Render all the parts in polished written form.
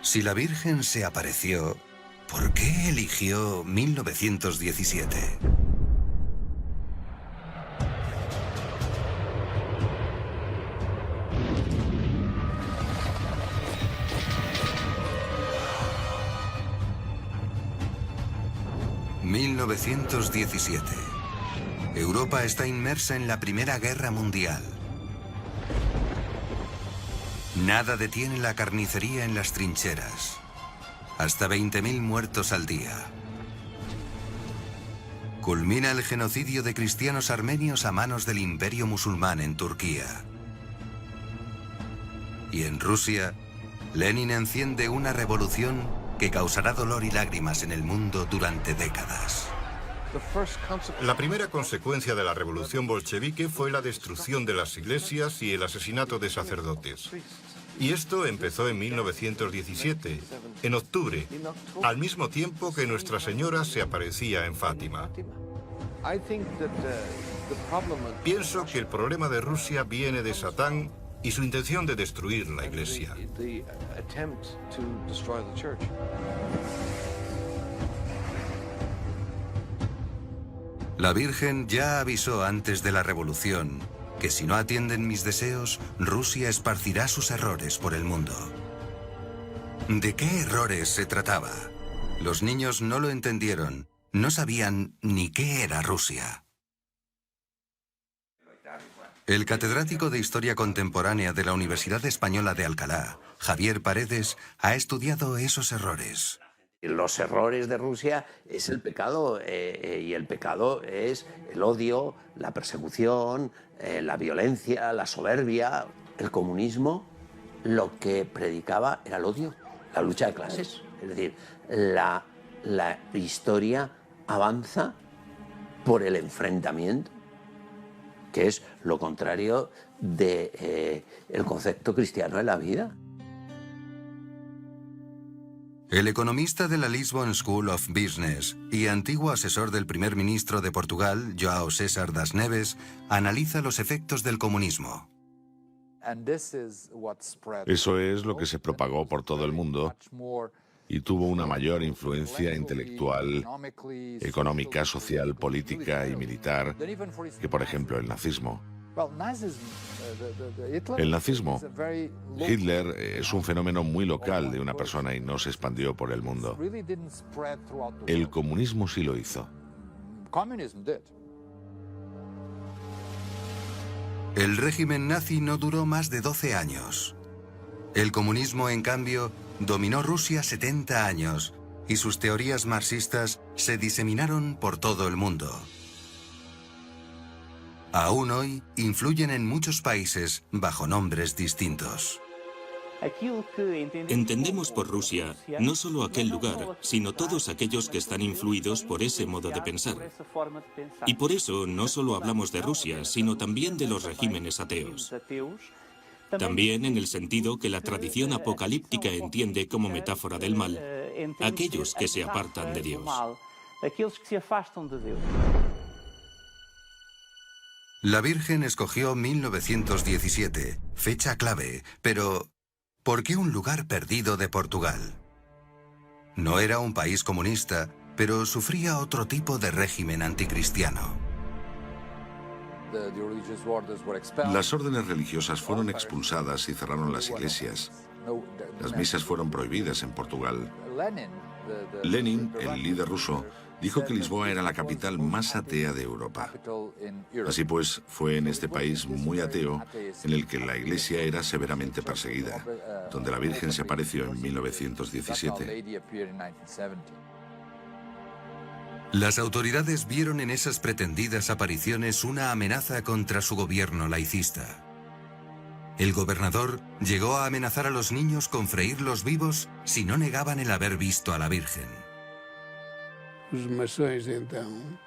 Si la Virgen se apareció, ¿por qué eligió 1917? ...1917... Europa está inmersa en la Primera Guerra Mundial. Nada detiene la carnicería en las trincheras. Hasta 20.000 muertos al día. Culmina el genocidio de cristianos armenios a manos del Imperio musulmán en Turquía. Y en Rusia, Lenin enciende una revolución que causará dolor y lágrimas en el mundo durante décadas. La primera consecuencia de la revolución bolchevique fue la destrucción de las iglesias y el asesinato de sacerdotes. Y esto empezó en 1917, en octubre, al mismo tiempo que Nuestra Señora se aparecía en Fátima. Pienso que el problema de Rusia viene de Satán y su intención de destruir la iglesia. La Virgen ya avisó antes de la revolución que si no atienden mis deseos, Rusia esparcirá sus errores por el mundo. ¿De qué errores se trataba? Los niños no lo entendieron, no sabían ni qué era Rusia. El catedrático de Historia Contemporánea de la Universidad Española de Alcalá, Javier Paredes, ha estudiado esos errores. Los errores de Rusia es el pecado, y el pecado es el odio, la persecución, la violencia, la soberbia. El comunismo lo que predicaba era el odio, la lucha de clases. Es decir, la historia avanza por el enfrentamiento, que es lo contrario del concepto cristiano de la vida. El economista de la Lisbon School of Business y antiguo asesor del primer ministro de Portugal, João César das Neves, analiza los efectos del comunismo. Eso es lo que se propagó por todo el mundo y tuvo una mayor influencia intelectual, económica, social, política y militar que, por ejemplo, el nazismo. El nazismo, Hitler, es un fenómeno muy local de una persona y no se expandió por el mundo. El comunismo sí lo hizo. El régimen nazi no duró más de 12 años. El comunismo, en cambio, dominó Rusia 70 años y sus teorías marxistas se diseminaron por todo el mundo. Aún hoy influyen en muchos países bajo nombres distintos. Entendemos por Rusia no solo aquel lugar, sino todos aquellos que están influidos por ese modo de pensar. Y por eso no solo hablamos de Rusia, sino también de los regímenes ateos. También en el sentido que la tradición apocalíptica entiende como metáfora del mal, aquellos que se apartan de Dios. La Virgen escogió 1917, fecha clave, pero ¿por qué un lugar perdido de Portugal? No era un país comunista, pero sufría otro tipo de régimen anticristiano. Las órdenes religiosas fueron expulsadas y cerraron las iglesias. Las misas fueron prohibidas en Portugal. Lenin, el líder ruso, dijo que Lisboa era la capital más atea de Europa. Así pues, fue en este país muy ateo en el que la iglesia era severamente perseguida, donde la Virgen se apareció en 1917. Las autoridades vieron en esas pretendidas apariciones una amenaza contra su gobierno laicista. El gobernador llegó a amenazar a los niños con freírlos vivos si no negaban el haber visto a la Virgen.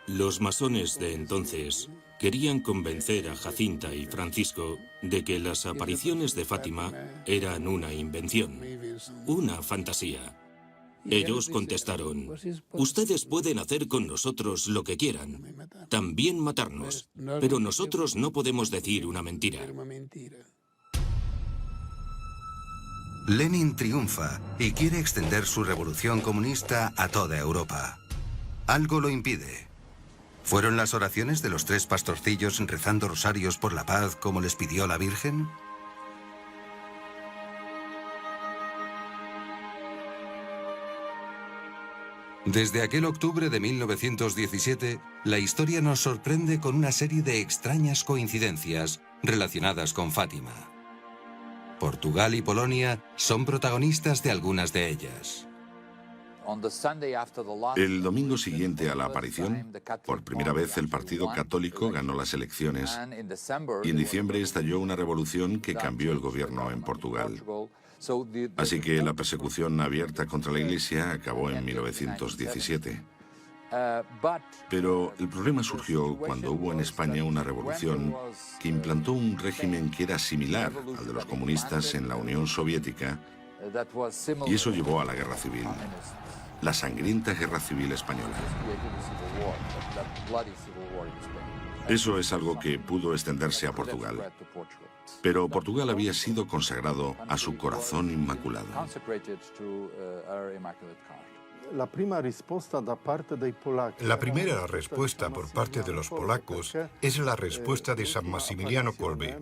Los masones de entonces querían convencer a Jacinta y Francisco de que las apariciones de Fátima eran una invención, una fantasía. Ellos contestaron: ustedes pueden hacer con nosotros lo que quieran, también matarnos, pero nosotros no podemos decir una mentira. Lenin triunfa y quiere extender su revolución comunista a toda Europa. Algo lo impide. ¿Fueron las oraciones de los 3 pastorcillos rezando rosarios por la paz como les pidió la Virgen? Desde aquel octubre de 1917, la historia nos sorprende con una serie de extrañas coincidencias relacionadas con Fátima. Portugal y Polonia son protagonistas de algunas de ellas. El domingo siguiente a la aparición, por primera vez el Partido Católico ganó las elecciones y en diciembre estalló una revolución que cambió el gobierno en Portugal. Así que la persecución abierta contra la Iglesia acabó en 1917. Pero el problema surgió cuando hubo en España una revolución que implantó un régimen que era similar al de los comunistas en la Unión Soviética, y eso llevó a la Guerra Civil, la sangrienta Guerra Civil Española. Eso es algo que pudo extenderse a Portugal. Pero Portugal había sido consagrado a su corazón inmaculado. La primera respuesta por parte de los polacos es la respuesta de San Maximiliano Kolbe,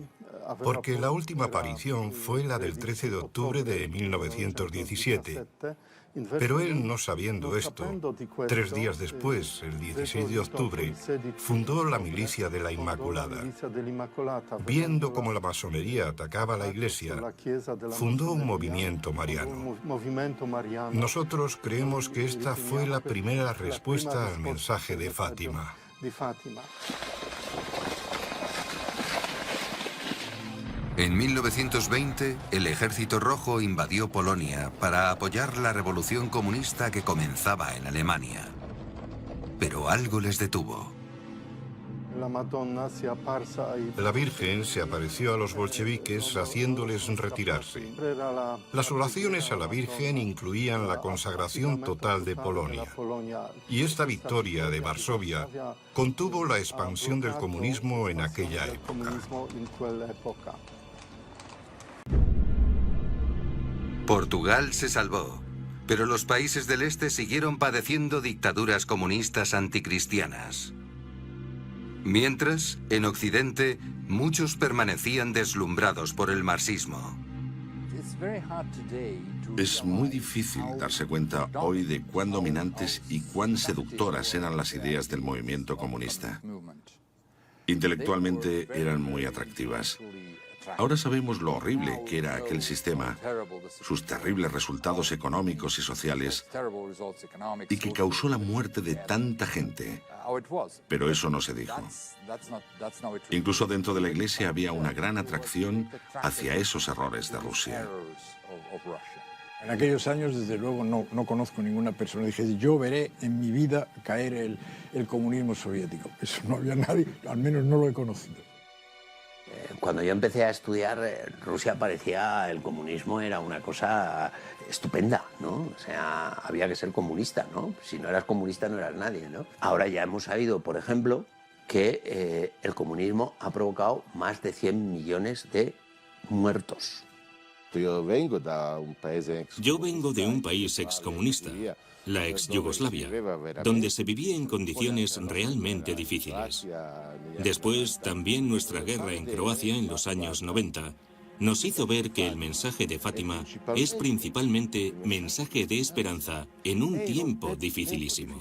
porque la última aparición fue la del 13 de octubre de 1917. Pero él, no sabiendo esto, 3 días después, el 16 de octubre, fundó la Milicia de la Inmaculada. Viendo cómo la masonería atacaba a la Iglesia, fundó un movimiento mariano. Nosotros creemos que esta fue la primera respuesta al mensaje de Fátima. En 1920, el Ejército Rojo invadió Polonia para apoyar la revolución comunista que comenzaba en Alemania. Pero algo les detuvo. La Virgen se apareció a los bolcheviques haciéndoles retirarse. Las oraciones a la Virgen incluían la consagración total de Polonia. Y esta victoria de Varsovia contuvo la expansión del comunismo en aquella época. Portugal se salvó, pero los países del este siguieron padeciendo dictaduras comunistas anticristianas. Mientras, en Occidente, muchos permanecían deslumbrados por el marxismo. Es muy difícil darse cuenta hoy de cuán dominantes y cuán seductoras eran las ideas del movimiento comunista. Intelectualmente eran muy atractivas. Ahora sabemos lo horrible que era aquel sistema, sus terribles resultados económicos y sociales, y que causó la muerte de tanta gente. Pero eso no se dijo. Incluso dentro de la Iglesia había una gran atracción hacia esos errores de Rusia. En aquellos años, desde luego, no conozco ninguna persona que dijese, yo veré en mi vida caer el comunismo soviético. Eso no había nadie, al menos no lo he conocido. Cuando yo empecé a estudiar, Rusia parecía, el comunismo era una cosa estupenda, ¿no? O sea, había que ser comunista, ¿no? Si no eras comunista no eras nadie, ¿no? Ahora ya hemos sabido, por ejemplo, que el comunismo ha provocado más de 100 millones de muertos. Yo vengo de un país excomunista, la ex Yugoslavia, donde se vivía en condiciones realmente difíciles. Después, también nuestra guerra en Croacia en los años 90 nos hizo ver que el mensaje de Fátima es principalmente mensaje de esperanza en un tiempo dificilísimo.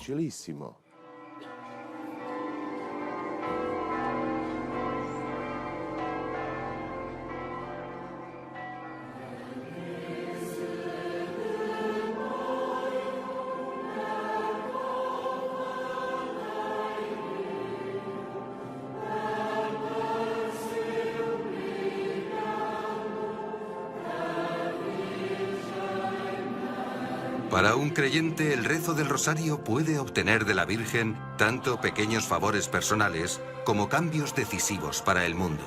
Para un creyente, el rezo del rosario puede obtener de la Virgen tanto pequeños favores personales como cambios decisivos para el mundo.